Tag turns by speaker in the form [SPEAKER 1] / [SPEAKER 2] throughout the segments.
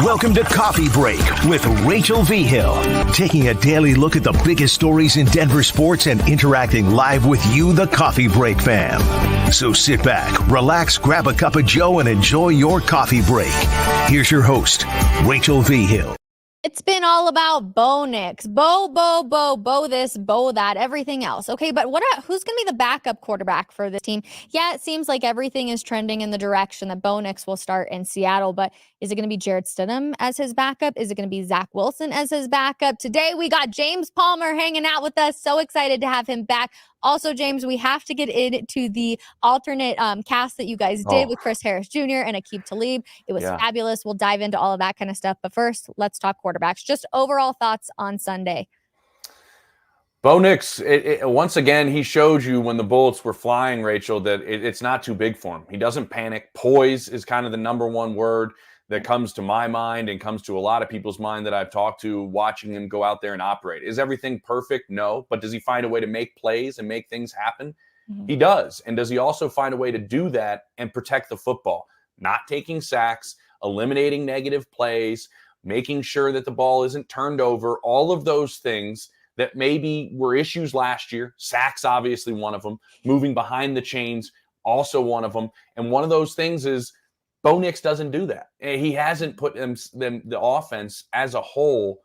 [SPEAKER 1] Welcome to Coffee Break with Rachel V. Hill, taking a daily look at the biggest stories in Denver sports and interacting live with you, the Coffee Break fam. So sit back, relax, grab a cup of joe, and enjoy your coffee break. Here's your host, Rachel V. Hill.
[SPEAKER 2] It's been all about Bo Nix. Bo this, Bo that, everything else. Okay, but who's going to be the backup quarterback for this team? Yeah, it seems like everything is trending in the direction that Bo Nix will start in Seattle, but is it going to be Jarrett Stidham as his backup? Is it going to be Zach Wilson as his backup? Today, we got James Palmer hanging out with us. So excited to have him back. Also, James, we have to get into the alternate cast that you guys did with Chris Harris Jr. and Aqib Talib. It was fabulous. We'll dive into all of that kind of stuff. But first, let's talk quarterbacks. Just overall thoughts on Sunday.
[SPEAKER 3] Bo Nix, once again, he showed you when the bullets were flying, Rachel, that it's not too big for him. He doesn't panic. Poise is kind of the number one word that comes to my mind and comes to a lot of people's mind that I've talked to watching him go out there and operate. Is everything perfect? No. But does he find a way to make plays and make things happen? Mm-hmm. He does. And does he also find a way to do that and protect the football? Not taking sacks, eliminating negative plays, making sure that the ball isn't turned over, all of those things that maybe were issues last year. Sacks, obviously one of them. Moving behind the chains, also one of them. And one of those things is Bo Nix doesn't do that. He hasn't put the offense as a whole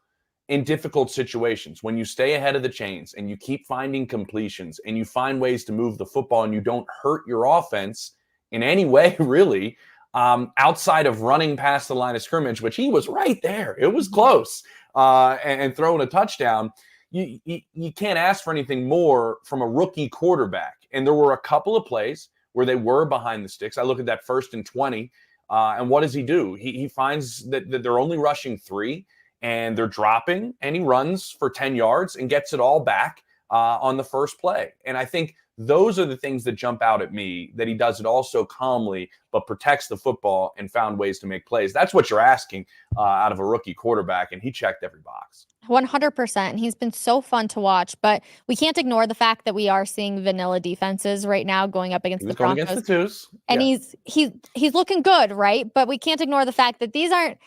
[SPEAKER 3] in difficult situations. When you stay ahead of the chains and you keep finding completions and you find ways to move the football and you don't hurt your offense in any way, really, outside of running past the line of scrimmage, which he was right there. It was close. And throwing a touchdown, you can't ask for anything more from a rookie quarterback. And there were a couple of plays where they were behind the sticks. I look at that 1st and 20. And what does he do? He finds that they're only rushing 3 and they're dropping, and he runs for 10 yards and gets it all back on the first play. And I think those are the things that jump out at me, that he does it all so calmly, but protects the football and found ways to make plays. That's what you're asking out of a rookie quarterback, and he checked every box.
[SPEAKER 2] 100%. He's been so fun to watch, but we can't ignore the fact that we are seeing vanilla defenses right now going up against the Broncos.
[SPEAKER 3] Going against the twos.
[SPEAKER 2] And he's looking good, right? But we can't ignore the fact that these aren't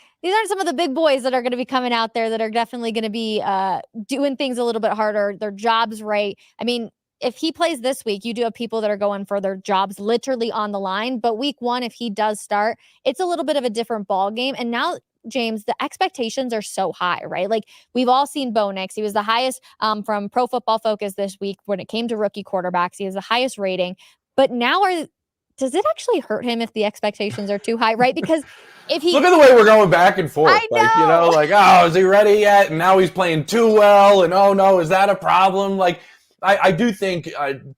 [SPEAKER 2] some of the big boys that are going to be coming out there that are definitely going to be doing things a little bit harder, their jobs right. I mean, if he plays this week, you do have people that are going for their jobs literally on the line. But week 1, if he does start, it's a little bit of a different ball game. And now, James, the expectations are so high, right? Like, we've all seen Bo Nix. He was the highest from Pro Football Focus this week when it came to rookie quarterbacks. He has the highest rating. But now does it actually hurt him if the expectations are too high, right? Because if he...
[SPEAKER 3] Look at the way we're going back and forth.
[SPEAKER 2] I know.
[SPEAKER 3] Is he ready yet? And now he's playing too well. And oh no, is that a problem? Like, I do think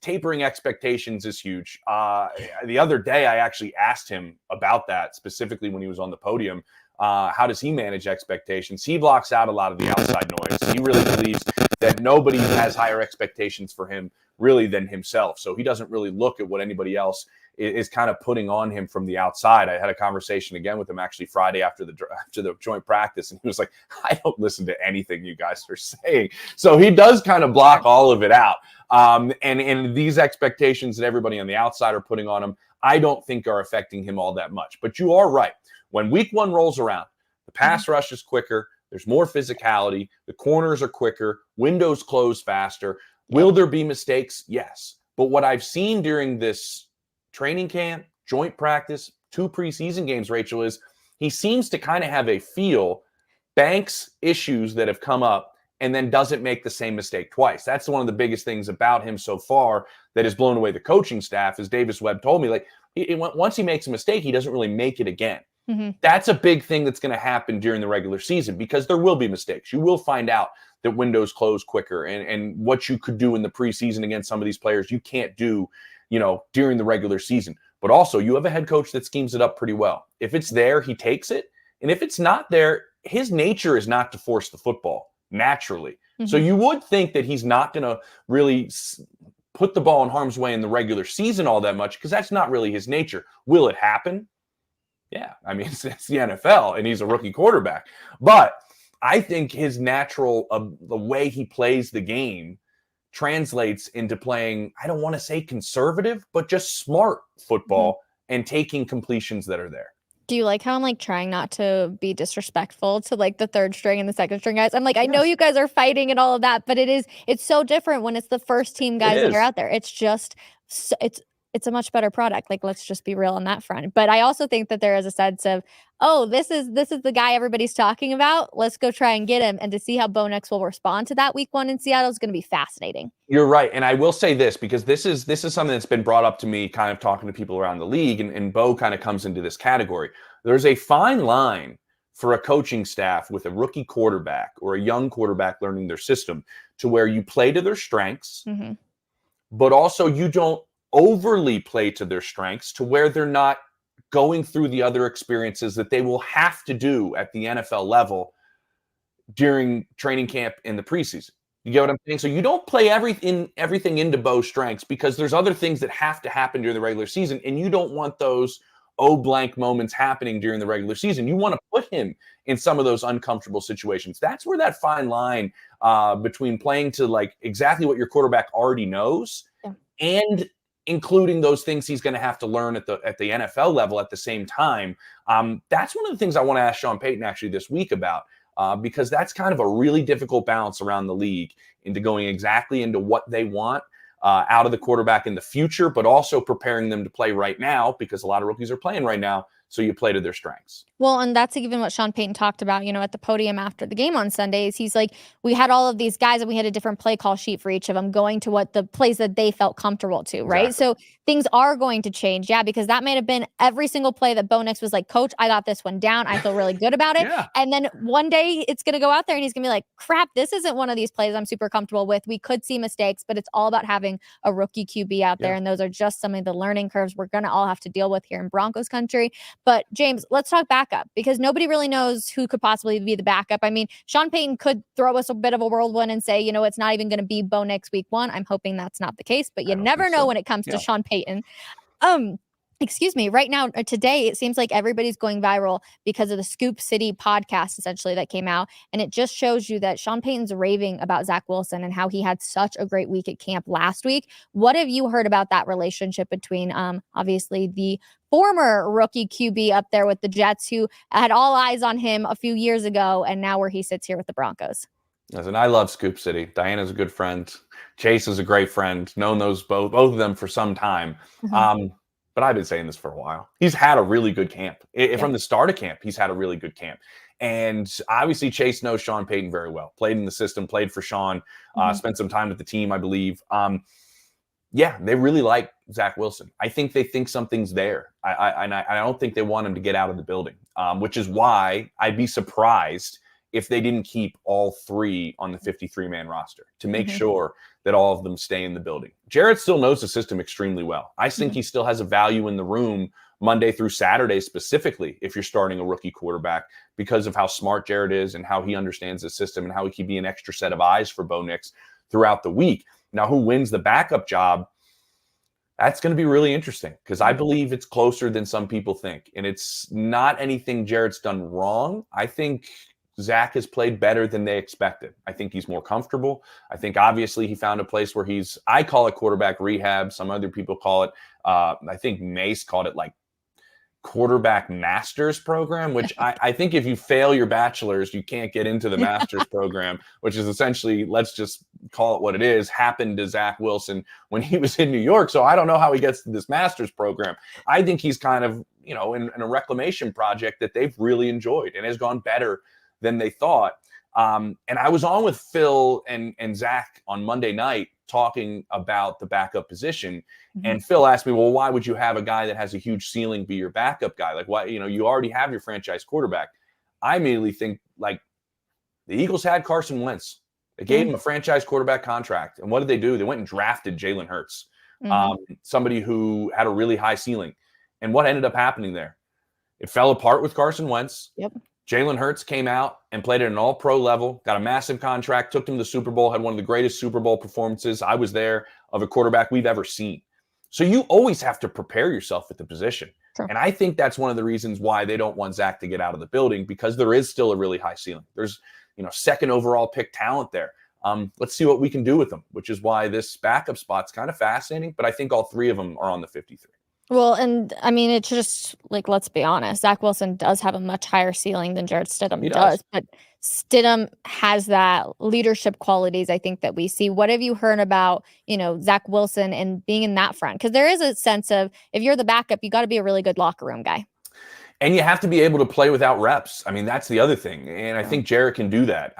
[SPEAKER 3] tapering expectations is huge. The other day, I actually asked him about that, specifically when he was on the podium. How does he manage expectations? He blocks out a lot of the outside noise. He really believes that nobody has higher expectations for him really than himself. So he doesn't really look at what anybody else is kind of putting on him from the outside. I had a conversation again with him actually Friday after the joint practice, and he was like, I don't listen to anything you guys are saying. So he does kind of block all of it out. And these expectations that everybody on the outside are putting on him, I don't think are affecting him all that much. But you are right. When week 1 rolls around, the pass rush is quicker. There's more physicality. The corners are quicker. Windows close faster. Will there be mistakes? Yes. But what I've seen during this training camp, joint practice, 2 preseason games, Rachel, is he seems to kind of have a feel, banks issues that have come up, and then doesn't make the same mistake twice. That's one of the biggest things about him so far that has blown away the coaching staff, as Davis Webb told me. Like, once he makes a mistake, he doesn't really make it again. Mm-hmm. That's a big thing that's going to happen during the regular season, because there will be mistakes. You will find out that windows close quicker, and what you could do in the preseason against some of these players, you can't do, during the regular season. But also, you have a head coach that schemes it up pretty well. If it's there, he takes it. And if it's not there, his nature is not to force the football naturally. Mm-hmm. So you would think that he's not going to really put the ball in harm's way in the regular season all that much, because that's not really his nature. Will it happen? Yeah, I mean, it's the NFL, and he's a rookie quarterback. But I think his natural, the way he plays the game translates into playing, I don't want to say conservative, but just smart football and taking completions that are there.
[SPEAKER 2] Do you like how I'm like trying not to be disrespectful to like the third string and the second string guys? I'm like, I know you guys are fighting and all of that, but it's so different when it's the first team
[SPEAKER 3] It
[SPEAKER 2] guys that are
[SPEAKER 3] is.
[SPEAKER 2] out there. It's just it's a much better product. Like, let's just be real on that front. But I also think that there is a sense of, oh, this is the guy everybody's talking about. Let's go try and get him. And to see how Bo Nix will respond to that week 1 in Seattle is going to be fascinating.
[SPEAKER 3] You're right. And I will say this, because this is something that's been brought up to me kind of talking to people around the league, and Bo kind of comes into this category. There's a fine line for a coaching staff with a rookie quarterback or a young quarterback learning their system to where you play to their strengths, but also you don't overly play to their strengths to where they're not going through the other experiences that they will have to do at the NFL level during training camp in the preseason. You get what I'm saying? So you don't play everything into Bo's strengths, because there's other things that have to happen during the regular season, and you don't want those blank moments happening during the regular season. You want to put him in some of those uncomfortable situations. That's where that fine line between playing to like exactly what your quarterback already knows and including those things he's going to have to learn at the NFL level at the same time. That's one of the things I want to ask Sean Payton actually this week about. Because that's kind of a really difficult balance around the league into going exactly into what they want out of the quarterback in the future, but also preparing them to play right now, because a lot of rookies are playing right now. So you play to their strengths.
[SPEAKER 2] Well, and that's even what Sean Payton talked about, at the podium after the game on Sundays. He's like, we had all of these guys and we had a different play call sheet for each of them, going to what the plays that they felt comfortable to, right?
[SPEAKER 3] Exactly.
[SPEAKER 2] So things are going to change. Yeah, because that may have been every single play that Bo Nix was like, Coach, I got this one down. I feel really good about it.
[SPEAKER 3] Yeah.
[SPEAKER 2] And then one day it's going to go out there and he's going to be like, crap, this isn't one of these plays I'm super comfortable with. We could see mistakes, but it's all about having a rookie QB out there. And those are just some of the learning curves we're going to all have to deal with here in Broncos country. But James, let's talk backup, because nobody really knows who could possibly be the backup. I mean, Sean Payton could throw us a bit of a whirlwind and say, it's not even going to be Bo Nix week 1. I'm hoping that's not the case, but you never know when it comes to Sean Payton. Excuse me. Right now, today, it seems like everybody's going viral because of the Scoop City podcast, essentially, that came out. And it just shows you that Sean Payton's raving about Zach Wilson and how he had such a great week at camp last week. What have you heard about that relationship between, obviously, the former rookie QB up there with the Jets, who had all eyes on him a few years ago, and now where he sits here with the Broncos?
[SPEAKER 3] Listen, I love Scoop City. Diana's a good friend. Chase is a great friend. Known those both of them for some time. But I've been saying this for a while. He's had a really good camp. From the start of camp, he's had a really good camp. And obviously, Chase knows Sean Payton very well. Played in the system, played for Sean, spent some time with the team, I believe. They really like Zach Wilson. I think they think something's there. I don't think they want him to get out of the building, which is why I'd be surprised if they didn't keep all 3 on the 53-man roster to make sure that all of them stay in the building. Jarrett still knows the system extremely well. I think he still has a value in the room Monday through Saturday, specifically if you're starting a rookie quarterback, because of how smart Jarrett is and how he understands the system and how he can be an extra set of eyes for Bo Nix throughout the week. Now, who wins the backup job? That's going to be really interesting, because I believe it's closer than some people think. And it's not anything Jarrett's done wrong. I think Zach has played better than they expected. I think he's more comfortable. I think obviously he found a place where I call it quarterback rehab. Some other people call it, I think Mace called it like quarterback master's program, which I think if you fail your bachelor's, you can't get into the master's program, which is essentially, let's just call it what it is, happened to Zach Wilson when he was in New York. So I don't know how he gets to this master's program. I think he's kind of, in a reclamation project that they've really enjoyed and has gone better than they thought. And I was on with Phil and Zach on Monday night talking about the backup position. And Phil asked me, well, why would you have a guy that has a huge ceiling be your backup guy? Like, why, you already have your franchise quarterback. I immediately think, like, the Eagles had Carson Wentz. They gave him a franchise quarterback contract. And what did they do? They went and drafted Jalen Hurts, somebody who had a really high ceiling. And what ended up happening there? It fell apart with Carson Wentz. Jalen Hurts came out and played at an all-pro level, got a massive contract, took him to the Super Bowl, had one of the greatest Super Bowl performances, I was there, of a quarterback we've ever seen. So you always have to prepare yourself at the position. Sure. And I think that's one of the reasons why they don't want Zach to get out of the building, because there is still a really high ceiling. There's, second overall pick talent there. Let's see what we can do with them, which is why this backup spot's kind of fascinating. But I think all 3 of them are on the 53.
[SPEAKER 2] Well, and I mean, it's just like, let's be honest, Zach Wilson does have a much higher ceiling than Jarrett
[SPEAKER 3] He
[SPEAKER 2] Stidham
[SPEAKER 3] does.
[SPEAKER 2] does, but Stidham has that leadership qualities I think that we see. What have you heard about, Zach Wilson and being in that front? Because there is a sense of if you're the backup, you got to be a really good locker room guy.
[SPEAKER 3] And you have to be able to play without reps. I mean, that's the other thing. And I think Jarrett can do that.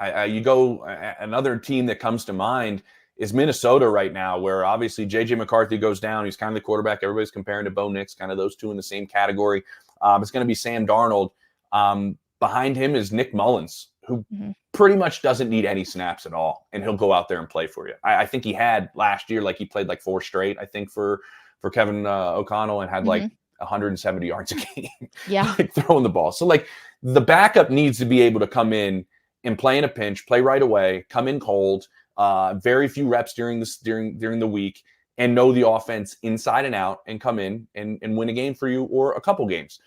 [SPEAKER 3] Another team that comes to mind is Minnesota right now, where obviously J.J. McCarthy goes down. He's kind of the quarterback. Everybody's comparing to Bo Nix, kind of those two in the same category. It's going to be Sam Darnold. Behind him is Nick Mullins, who pretty much doesn't need any snaps at all, and he'll go out there and play for you. I think he had last year, he played 4 straight, I think, for Kevin O'Connell, and had 170 yards a game.
[SPEAKER 2] Yeah.
[SPEAKER 3] Throwing the ball. So the backup needs to be able to come in and play in a pinch, play right away, come in cold, very few reps during the week, and know the offense inside and out, and come in and win a game for you or a couple games.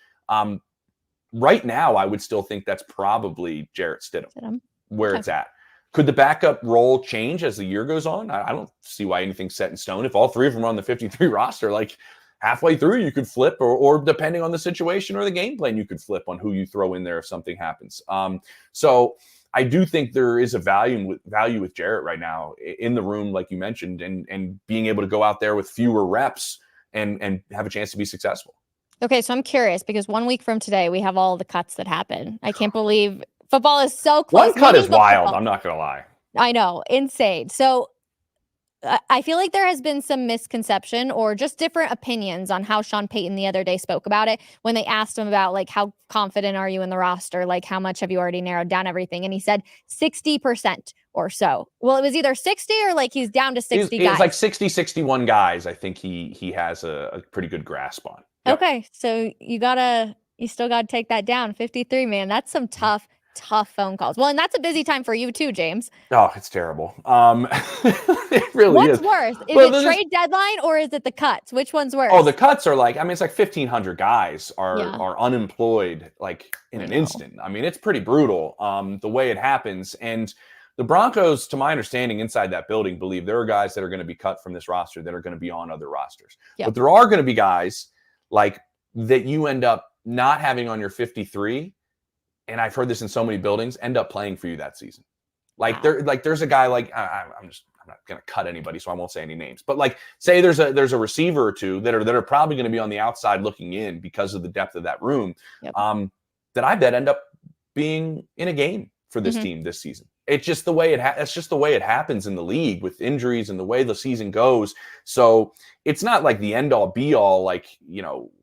[SPEAKER 3] Right now, I would still think that's probably Jarrett Stidham. Where it's at. Could the backup role change as the year goes on? I don't see why anything's set in stone. If all three of them are on the 53 roster, halfway through, you could flip, or depending on the situation or the game plan, you could flip on who you throw in there if something happens. So I do think there is a value with Jarrett right now in the room, like you mentioned, and being able to go out there with fewer reps and have a chance to be successful.
[SPEAKER 2] Okay, so I'm curious because 1 week from today, we have all the cuts that happen. I can't believe football is so close.
[SPEAKER 3] One cut is wild. I'm not going to lie.
[SPEAKER 2] I know. Insane. So I feel like there has been some misconception or just different opinions on how Sean Payton the other day spoke about it when they asked him about how confident are you in the roster? How much have you already narrowed down everything? And he said 60% or so. Well, it was either 60 or he's down to 60 guys.
[SPEAKER 3] It's 60, 61 guys. I think he has a pretty good grasp on.
[SPEAKER 2] Yep. Okay. So you still gotta take that down. 53, man. That's some tough phone calls. Well, and that's a busy time for you too, James.
[SPEAKER 3] Oh, it's terrible. It really
[SPEAKER 2] What's
[SPEAKER 3] is.
[SPEAKER 2] worse? Is it trade deadline or is it the cuts? Which one's worse?
[SPEAKER 3] Oh, the cuts are it's 1,500 guys are unemployed in an instant. I mean, it's pretty brutal the way it happens. And the Broncos, to my understanding, inside that building, believe there are guys that are going to be cut from this roster that are going to be on other rosters. Yep. But there are going to be guys that you end up not having on your 53, and I've heard this in so many buildings, end up playing for you that season. There's a guy I'm not going to cut anybody, so I won't say any names. But say there's a receiver or two that are probably going to be on the outside looking in because of the depth of that room. Yep. That I bet end up being in a game for this team this season. It's just the way it's just the way it happens in the league with injuries and the way the season goes. So it's not the end all be all,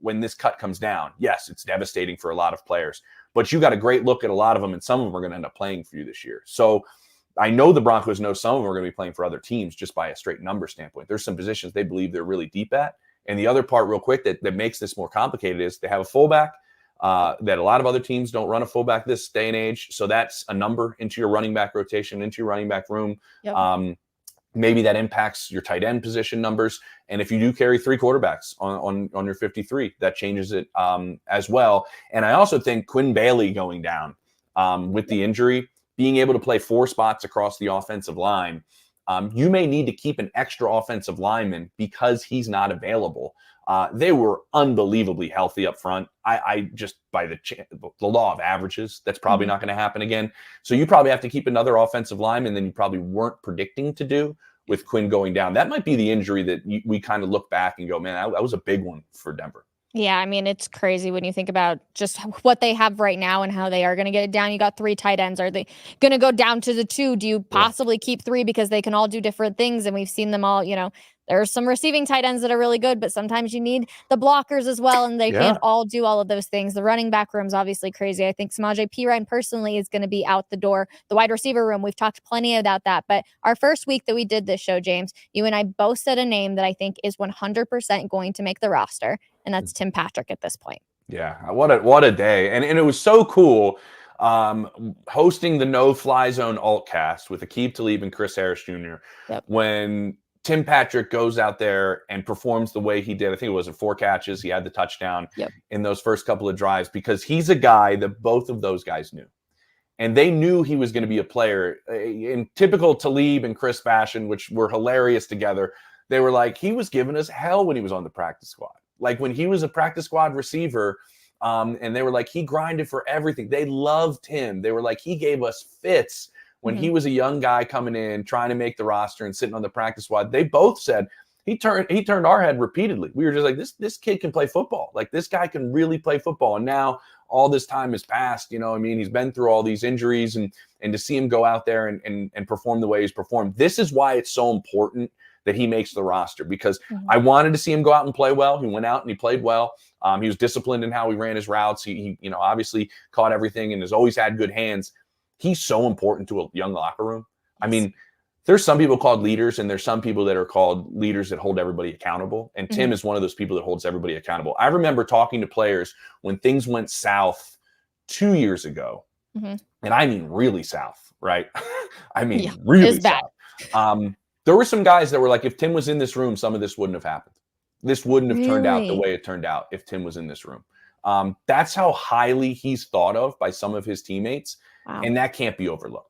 [SPEAKER 3] when this cut comes down. Yes, it's devastating for a lot of players, but you got a great look at a lot of them, and some of them are going to end up playing for you this year. So I know the Broncos know some of them are going to be playing for other teams just by a straight number standpoint. There's some positions they believe they're really deep at. And the other part real quick that makes this more complicated is they have a fullback that a lot of other teams don't run a fullback this day and age. So that's a number into your running back rotation, into your running back room. Yep. Maybe that impacts your tight end position numbers. And if you do carry 3 quarterbacks on your 53, that changes it as well. And I also think Quinn Bailey going down with the injury, being able to play 4 spots across the offensive line, you may need to keep an extra offensive lineman because he's not available. They were unbelievably healthy up front. I just, by the law of averages, that's probably not going to happen again. So you probably have to keep another offensive lineman than you probably weren't predicting to do with Quinn going down. That might be the injury that we kind of look back and go, man, that was a big one for Denver.
[SPEAKER 2] Yeah, I mean, it's crazy when you think about just what they have right now and how they are going to get it down. You got 3 tight ends. Are they going to go down to the 2? Do you possibly keep 3 because they can all do different things? And we've seen them all, there's some receiving tight ends that are really good, but sometimes you need the blockers as well, and they can't all do all of those things. The running back room's obviously crazy. I think Samaje Perine personally is going to be out the door. The wide receiver room, we've talked plenty about that. But our first week that we did this show, James, you and I both said a name that I think is 100% going to make the roster, and that's Tim Patrick at this point.
[SPEAKER 3] Yeah, what a day. And it was so cool hosting the No Fly Zone Altcast with Aqib Talib and Chris Harris Jr. When Tim Patrick goes out there and performs the way he did. I think it was 4 catches. He had the touchdown in those first couple of drives because he's a guy that both of those guys knew. And they knew he was going to be a player in typical Talib and Chris fashion, which were hilarious together. They were like, he was giving us hell when he was on the practice squad. Like when he was a practice squad receiver, and they were like, he grinded for everything. They loved him. They were like, he gave us fits when he was a young guy coming in, trying to make the roster and sitting on the practice squad. They both said he turned our head repeatedly. We were just like, this kid can play football. Like this guy can really play football. And now all this time has passed. I mean, he's been through all these injuries, and to see him go out there and perform the way he's performed. This is why it's so important that he makes the roster, because I wanted to see him go out and play well. He went out and he played well. He was disciplined in how he ran his routes. He obviously caught everything and has always had good hands. He's so important to a young locker room. I mean, there's some people called leaders, and there's some people that are called leaders that hold everybody accountable. And Tim is one of those people that holds everybody accountable. I remember talking to players when things went south 2 years ago, and I mean really south, right? I mean really south. There were some guys that were like, if Tim was in this room, some of this wouldn't have happened. This wouldn't have turned out the way it turned out if Tim was in this room. That's how highly he's thought of by some of his teammates, and that can't be overlooked.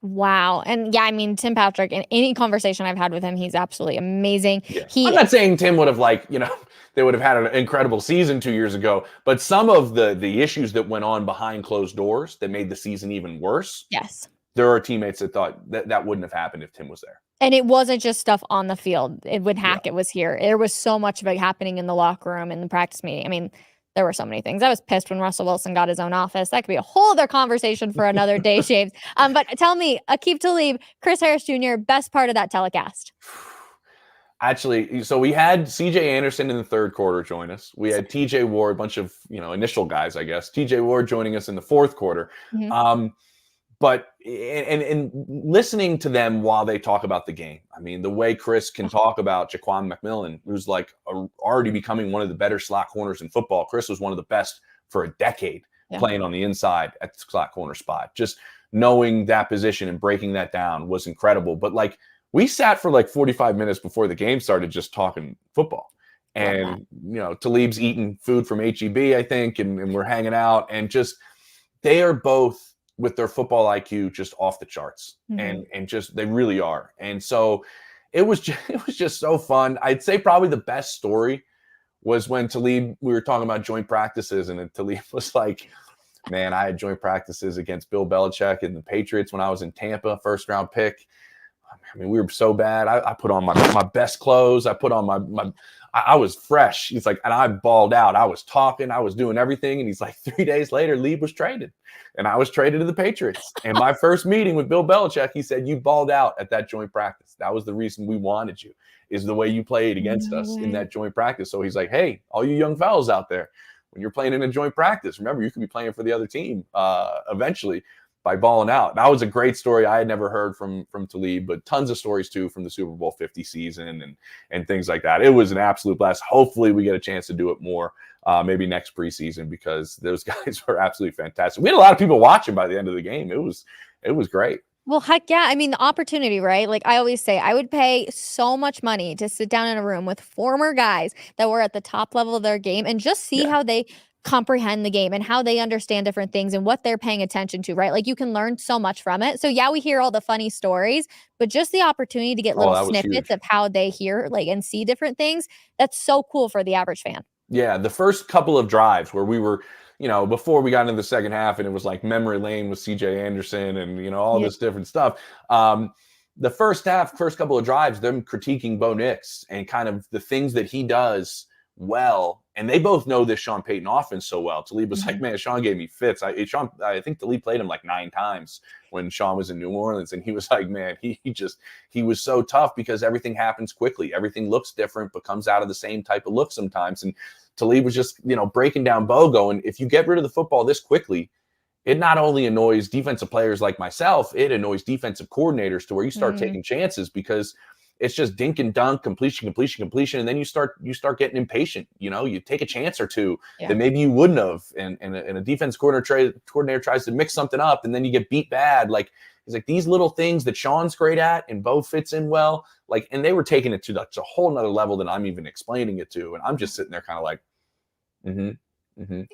[SPEAKER 2] Wow. And yeah, I mean, Tim Patrick, in any conversation I've had with him, he's absolutely amazing.
[SPEAKER 3] Yeah. I'm not saying Tim would have they would have had an incredible season 2 years ago, but some of the issues that went on behind closed doors that made the season even worse.
[SPEAKER 2] Yes.
[SPEAKER 3] There are teammates that thought that wouldn't have happened if Tim was there.
[SPEAKER 2] And it wasn't just stuff on the field. When Hackett was here, there was so much of it happening in the locker room, in the practice meeting. I mean, there were so many things. I was pissed when Russell Wilson got his own office. That could be a whole other conversation for another day, James. But tell me, Aqib Talib, Chris Harris Jr., best part of that telecast.
[SPEAKER 3] Actually, so we had CJ Anderson in the third quarter join us. We had TJ Ward, a bunch of initial guys, I guess. TJ Ward joining us in the fourth quarter. But listening to them while they talk about the game, I mean, the way Chris can talk about Jaquan McMillan, who's like already becoming one of the better slot corners in football. Chris was one of the best for a decade playing on the inside at the slot corner spot. Just knowing that position and breaking that down was incredible. But like, we sat for like 45 minutes before the game started just talking football. And, Talib's eating food from HEB, I think, and we're hanging out. And just, they are both, with their football IQ, just off the charts, and just, they really are. And so it was just so fun. I'd say probably the best story was when Talib, we were talking about joint practices, and then Talib was like, man, I had joint practices against Bill Belichick and the Patriots when I was in Tampa, first round pick. I mean, we were so bad. I put on my best clothes. I put on I was fresh. He's like, and I balled out. I was talking. I was doing everything. And he's like, 3 days later, Lieb was traded. And I was traded to the Patriots. And my first meeting with Bill Belichick, he said, you balled out at that joint practice. That was the reason we wanted you, is the way you played against us in that joint practice. So he's like, hey, all you young fellas out there, when you're playing in a joint practice, remember, you could be playing for the other team eventually by balling out. That was a great story I had never heard from Talib, but tons of stories too from the Super Bowl 50 season and things like that. It was an absolute blast. Hopefully we get a chance to do it more, maybe next preseason, because those guys were absolutely fantastic. We had a lot of people watching by the end of the game. It was great.
[SPEAKER 2] Well, heck yeah. I mean, the opportunity, right? Like I always say, I would pay so much money to sit down in a room with former guys that were at the top level of their game and just see how they comprehend the game and how they understand different things and what they're paying attention to, right? Like you can learn so much from it. So yeah, we hear all the funny stories, but just the opportunity to get little snippets of how they hear, like, and see different things. That's so cool for the average fan. Yeah.
[SPEAKER 3] The first couple of drives where we were, before we got into the second half and it was like memory lane with CJ Anderson and, all this different stuff. The first couple of drives, them critiquing Bo Nix and kind of the things that he does well, and they both know this Sean Payton offense so well. Talib was like, man, Sean gave me fits. I think Talib played him like 9 times when Sean was in New Orleans, and he was like, man, he was so tough because everything happens quickly. Everything looks different, but comes out of the same type of look sometimes. And Talib was just, breaking down Bo, going, if you get rid of the football this quickly, it not only annoys defensive players like myself, it annoys defensive coordinators to where you start taking chances because it's just dink and dunk, completion. And then you start getting impatient. You take a chance or two that maybe you wouldn't have. And a defense coordinator tries to mix something up and then you get beat bad. Like, it's like these little things that Sean's great at and Bo fits in well. Like, and they were taking it to a whole nother level than I'm even explaining it to. And I'm just sitting there kind of like,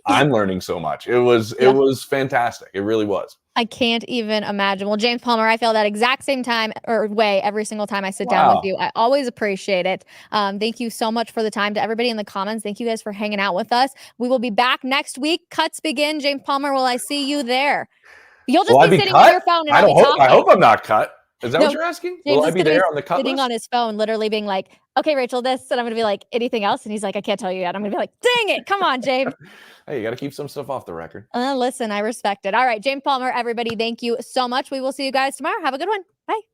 [SPEAKER 3] I'm learning so much. It was fantastic. It really was.
[SPEAKER 2] I can't even imagine. Well, James Palmer, I feel that exact same time or way every single time I sit down with you. I always appreciate it. Thank you so much for the time. To everybody in the comments, thank you guys for hanging out with us. We will be back next week. Cuts begin. James Palmer, will I see you there? You'll just be sitting on your phone and I'll be talking.
[SPEAKER 3] I hope I'm not cut. Is that what you're asking?
[SPEAKER 2] James
[SPEAKER 3] will I be there on the cut
[SPEAKER 2] sitting
[SPEAKER 3] list?
[SPEAKER 2] on his phone, literally being like, okay, Rachel, this. And I'm going to be like, anything else? And he's like, I can't tell you yet. I'm going to be like, dang it. Come on, James.
[SPEAKER 3] Hey, you got to keep some stuff off the record.
[SPEAKER 2] Listen, I respect it. All right, James Palmer, everybody, thank you so much. We will see you guys tomorrow. Have a good one. Bye.